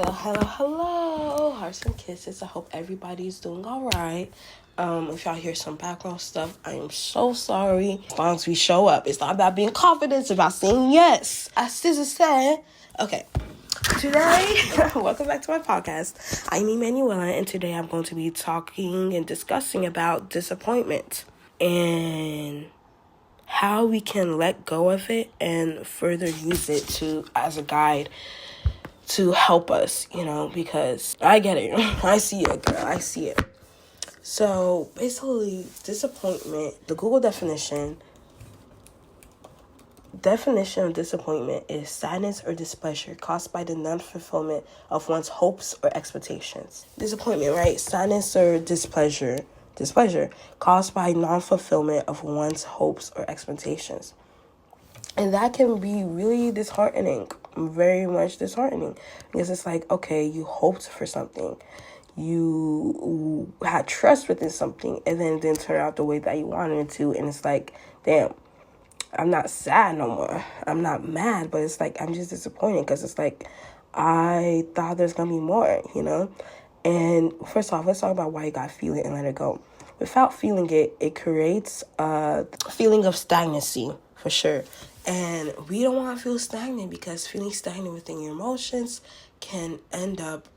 Hello. Hearts and kisses. I hope everybody's doing all right. If y'all hear some background stuff, I am so sorry. As long as we show up, it's not about being confident, it's about saying yes. As Scissor said, okay. Today, welcome back to my podcast. I'm Emanuela, and today I'm going to be talking and discussing about disappointment and how we can let go of it and further use it as a guide to help us, because I get it. I see it, girl. I see it. So basically, disappointment, the Google definition of disappointment is sadness or displeasure caused by the non-fulfillment of one's hopes or expectations. Disappointment, right? Sadness or displeasure caused by non-fulfillment of one's hopes or expectations. And that can be really disheartening, very much disheartening, because it's like, okay, you hoped for something, you had trust within something, and then it didn't turn out the way that you wanted it to, and it's like, damn, I'm not sad no more, I'm not mad, but it's like, I'm just disappointed, because it's like, I thought there's gonna be more, And first off, let's talk about why you gotta feel it and let it go. Without feeling it, it creates a feeling of stagnancy, for sure. And we don't want to feel stagnant, because feeling stagnant within your emotions can end up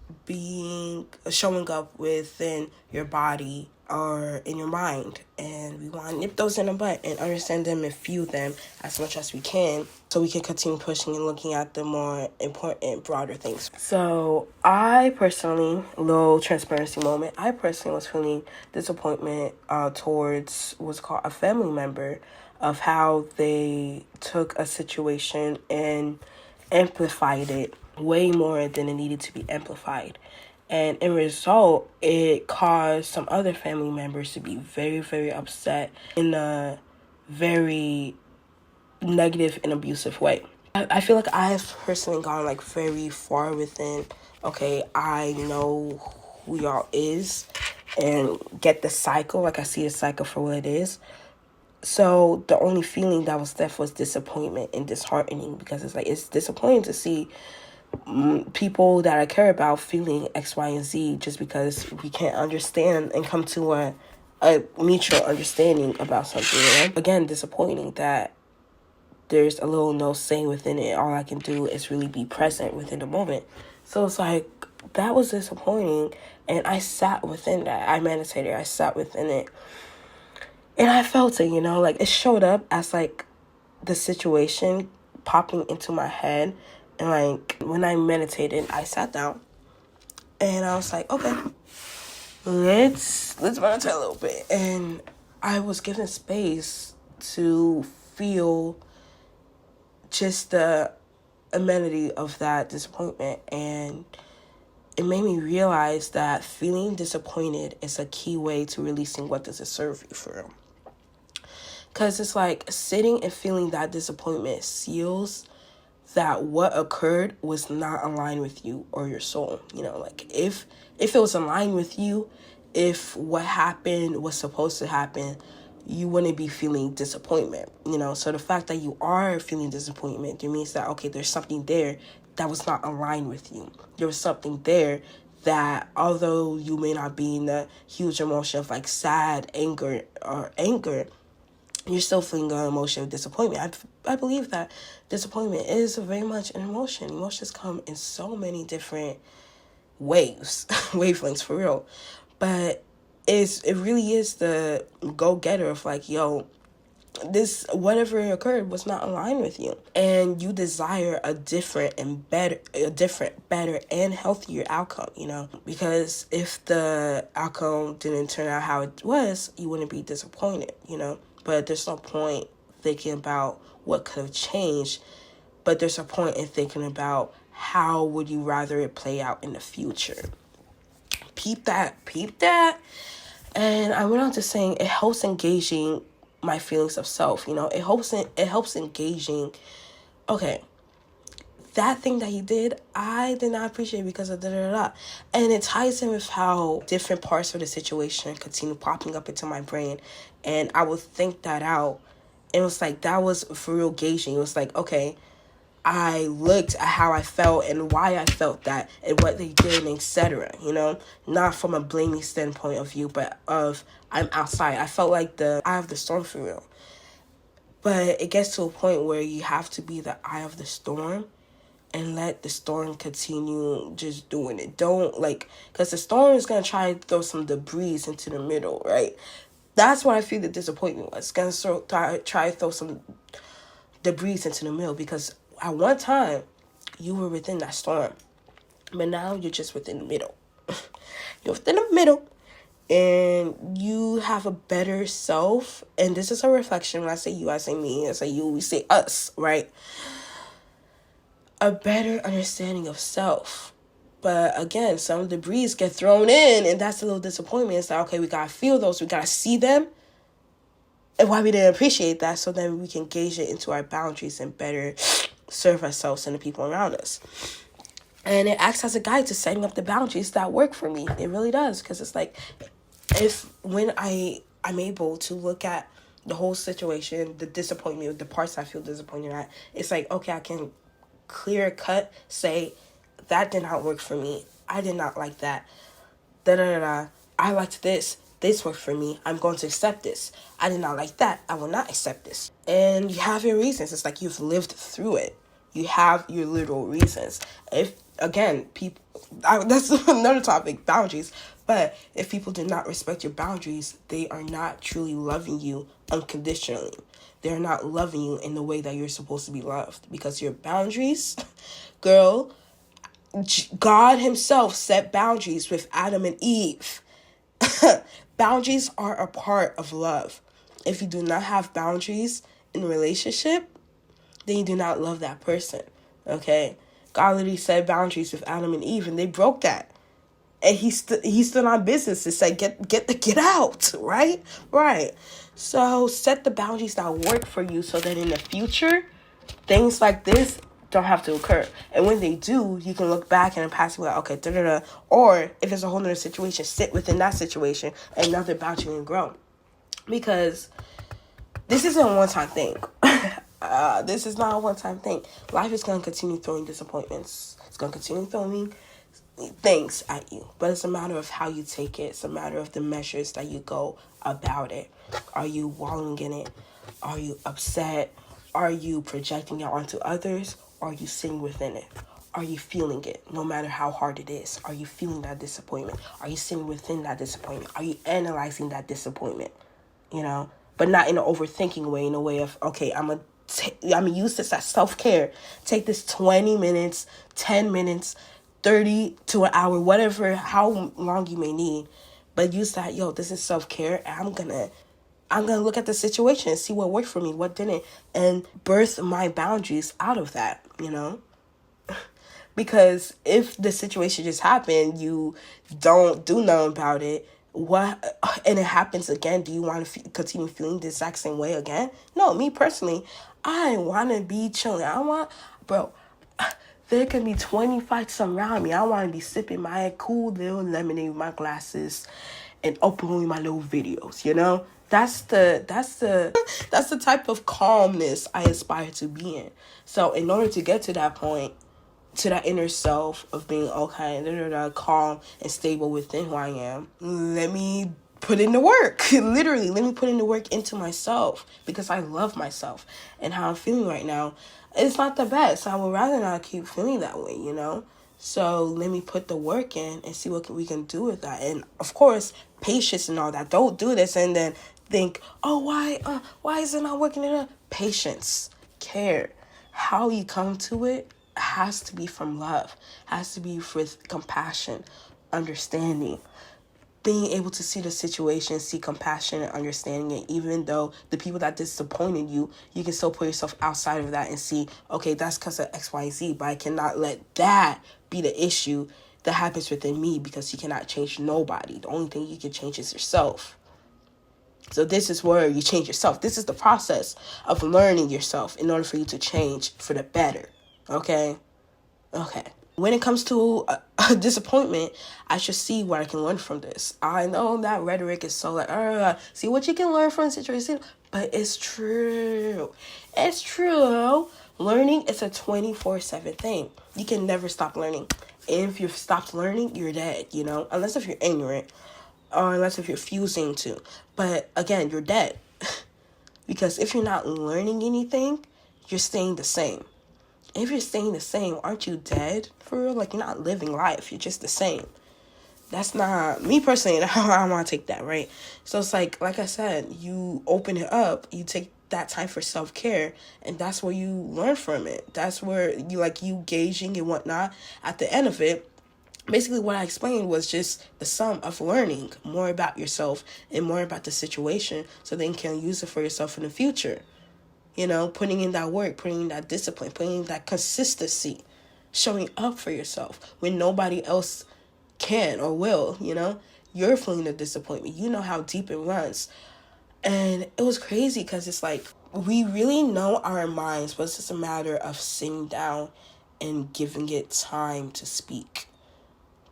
showing up within your body or in your mind. And we want to nip those in the butt and understand them and feel them as much as we can, so we can continue pushing and looking at the more important, broader things. So I personally, little transparency moment, I personally was feeling disappointment towards what's called a family member, of how they took a situation and amplified it way more than it needed to be amplified. And in result, it caused some other family members to be very, very upset in a very negative and abusive way. I feel like I've personally gone very far within, okay, I know who y'all is and get the cycle. I see the cycle for what it is. So the only feeling that was left was disappointment and disheartening, because it's disappointing to see people that I care about feeling X, Y, and Z just because we can't understand and come to a mutual understanding about something. Again, disappointing that there's a little no say within it. All I can do is really be present within the moment. So it's that was disappointing, and I sat within that. I meditated. I sat within it. And I felt it, it showed up as the situation popping into my head. And when I meditated, I sat down and I was like, okay, let's meditate a little bit. And I was given space to feel just the amenity of that disappointment. And it made me realize that feeling disappointed is a key way to releasing what doesn't serve you for real. Because it's sitting and feeling that disappointment seals that what occurred was not aligned with you or your soul. If it was aligned with you, if what happened was supposed to happen, you wouldn't be feeling disappointment. So the fact that you are feeling disappointment, it means that, okay, there's something there that was not aligned with you. There was something there that, although you may not be in a huge emotion of sad anger, you're still feeling an emotion of disappointment. I believe that disappointment is very much an emotion. Emotions come in so many different wavelengths for real. But it really is the go-getter of this, whatever occurred was not aligned with you. And you desire a different, better, and healthier outcome, Because if the outcome didn't turn out how it was, you wouldn't be disappointed, But there's no point thinking about what could have changed, but there's a point in thinking about how would you rather it play out in the future. Peep that. And I went on to saying it helps engaging my feelings of self, It helps engaging, okay, that thing that he did, I did not appreciate because of da-da-da-da. And it ties in with how different parts of the situation continue popping up into my brain. And I would think that out. And it was that was for real gauging. It was okay, I looked at how I felt and why I felt that and what they did, etc. Not from a blaming standpoint of view, but of I'm outside. I felt like the eye of the storm for real. But it gets to a point where you have to be the eye of the storm and let the storm continue just doing it. Don't because the storm is going to try to throw some debris into the middle, right? That's what I feel the disappointment was. It's going to try to throw some debris into the middle, because at one time you were within that storm, but now you're just within the middle. You're within the middle, and you have a better self. And this is a reflection. When I say you, I say me. I say you, we say us, right? A better understanding of self. But again, some debris get thrown in, and that's a little disappointment. It's like, okay, we gotta feel those, we gotta see them, and why we didn't appreciate that, so then we can gauge it into our boundaries and better serve ourselves and the people around us. And it acts as a guide to setting up the boundaries that work for me. It really does, because it's like, when I'm able to look at the whole situation, the disappointment, the parts I feel disappointed at, it's like, okay, I can clear cut say, that did not work for me. I did not like that. I liked this. This worked for me. I'm going to accept this. I did not like that. I will not accept this. And you have your reasons. It's like you've lived through it. You have your literal reasons. That's another topic, boundaries. But if people do not respect your boundaries, they are not truly loving you unconditionally. They're not loving you in the way that you're supposed to be loved. Because your boundaries, girl, God himself set boundaries with Adam and Eve. Boundaries are a part of love. If you do not have boundaries in a relationship, then you do not love that person. Okay? God literally set boundaries with Adam and Eve, and they broke that. And he stood on business to say, get out, right? Right. So set the boundaries that work for you, so that in the future, things like this don't have to occur. And when they do, you can look back and pass it like, okay, Or if it's a whole other situation, sit within that situation, and another boundary and grow. Because this isn't a one-time thing. This is not a one-time thing. Life is going to continue throwing disappointments. It's going to continue throwing things at you. But it's a matter of how you take it. It's a matter of the measures that you go about it. Are you wallowing in it? Are you upset? Are you projecting it onto others? Or are you sitting within it? Are you feeling it, no matter how hard it is? Are you feeling that disappointment? Are you sitting within that disappointment? Are you analyzing that disappointment? But not in an overthinking way, in a way of, okay, I'm gonna use this as self-care. Take this 20 minutes, 10 minutes, 30 to an hour, whatever, how long you may need. But use that, this is self-care, and I'm gonna look at the situation and see what worked for me, what didn't, and birth my boundaries out of that, Because if the situation just happened, you don't do nothing about it, and it happens again, do you want to continue feeling the exact same way again? No, me personally, I want to be chilling. There can be 20 fights around me. I want to be sipping my cool little lemonade with my glasses and uploading my little videos, That's the type of calmness I aspire to be in. So in order to get to that point, to that inner self of being okay, calm and stable within who I am, let me put in the work. Literally, let me put in the work into myself, because I love myself. And how I'm feeling right now, it's not the best. I would rather not keep feeling that way, So let me put the work in and see what we can do with that. And of course, patience and all that. Don't do this and then think, why is it not working enough? Patience, care. How you come to it has to be from love, has to be with compassion, understanding, being able to see the situation, see compassion and understanding it. Even though the people that disappointed you, you can still put yourself outside of that and see, okay, that's because of XYZ, but I cannot let that be the issue that happens within me, because you cannot change nobody. The only thing you can change is yourself. So this is where you change yourself. This is the process of learning yourself in order for you to change for the better. Okay. When it comes to a disappointment, I should see what I can learn from this. I know that rhetoric is so see what you can learn from the situation, but it's true. It's true. Learning is a 24/7 thing. You can never stop learning. And if you've stopped learning, you're dead, unless if you're ignorant or unless if you're refusing to. But again, you're dead. Because if you're not learning anything, you're staying the same. If you're staying the same, aren't you dead? For real? Like, you're not living life. You're just the same. That's not me personally. How I want to take that, right? So it's like I said, you open it up, you take that time for self-care, and that's where you learn from it. That's where you gauging and whatnot. At the end of it, basically what I explained was just the sum of learning more about yourself and more about the situation, so then you can use it for yourself in the future. Putting in that work, putting in that discipline, putting in that consistency, showing up for yourself when nobody else can or will. You're feeling the disappointment. You know how deep it runs. And it was crazy because it's like, we really know our minds, but it's just a matter of sitting down and giving it time to speak.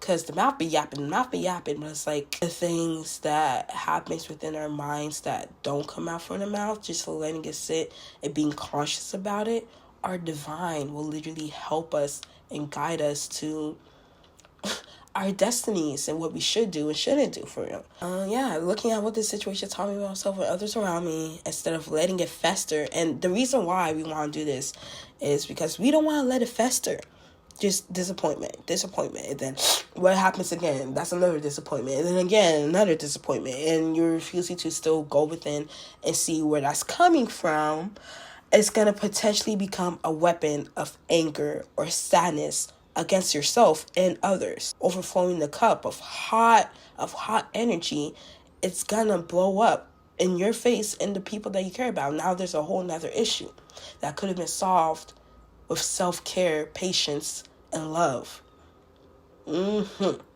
Because the mouth be yapping, but it's like the things that happens within our minds that don't come out from the mouth, just letting it sit and being cautious about it, are divine, will literally help us and guide us to our destinies and what we should do and shouldn't do, for real. Looking at what this situation taught me about myself and others around me, instead of letting it fester. And the reason why we want to do this is because we don't want to let it fester. Just disappointment, and then what happens again? That's another disappointment, and then again another disappointment, and you're refusing to still go within and see where that's coming from. It's gonna potentially become a weapon of anger or sadness against yourself and others, overflowing the cup of hot energy. It's gonna blow up in your face and the people that you care about. Now there's a whole nother issue that could have been solved with self-care, patience, and love.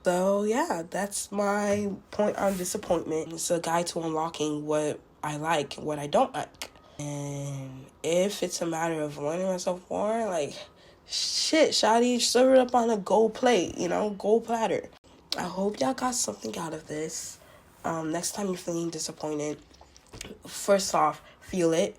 So yeah, that's my point on disappointment. It's a guide to unlocking what I like and what I don't like. And if it's a matter of learning myself more, like, shit, shawty, serve it up on a gold plate, gold platter. I hope y'all got something out of this. Next time you're feeling disappointed, first off, feel it.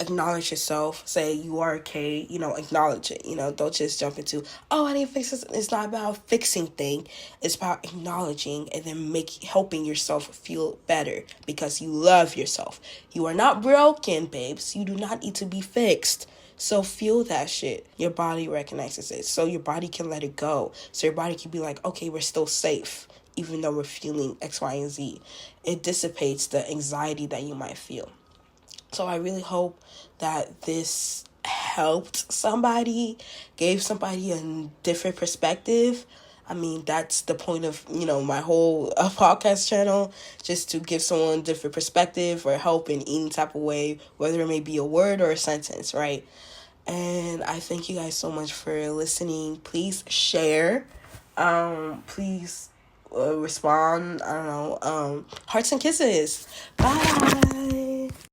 Acknowledge yourself. Say you are okay. Acknowledge it. Don't just jump into, oh, I didn't fix this. It's not about fixing thing. It's about acknowledging and then helping yourself feel better, because you love yourself. You are not broken, babes. You do not need to be fixed. So feel that shit. Your body recognizes it, so your body can let it go. So your body can be like, okay, we're still safe, even though we're feeling X, Y, and Z. It dissipates the anxiety that you might feel. So I really hope that this helped somebody, gave somebody a different perspective. I mean, that's the point of, my whole podcast channel, just to give someone a different perspective or help in any type of way, whether it may be a word or a sentence, right? And I thank you guys so much for listening. Please share. Please respond. I don't know. Hearts and kisses. Bye.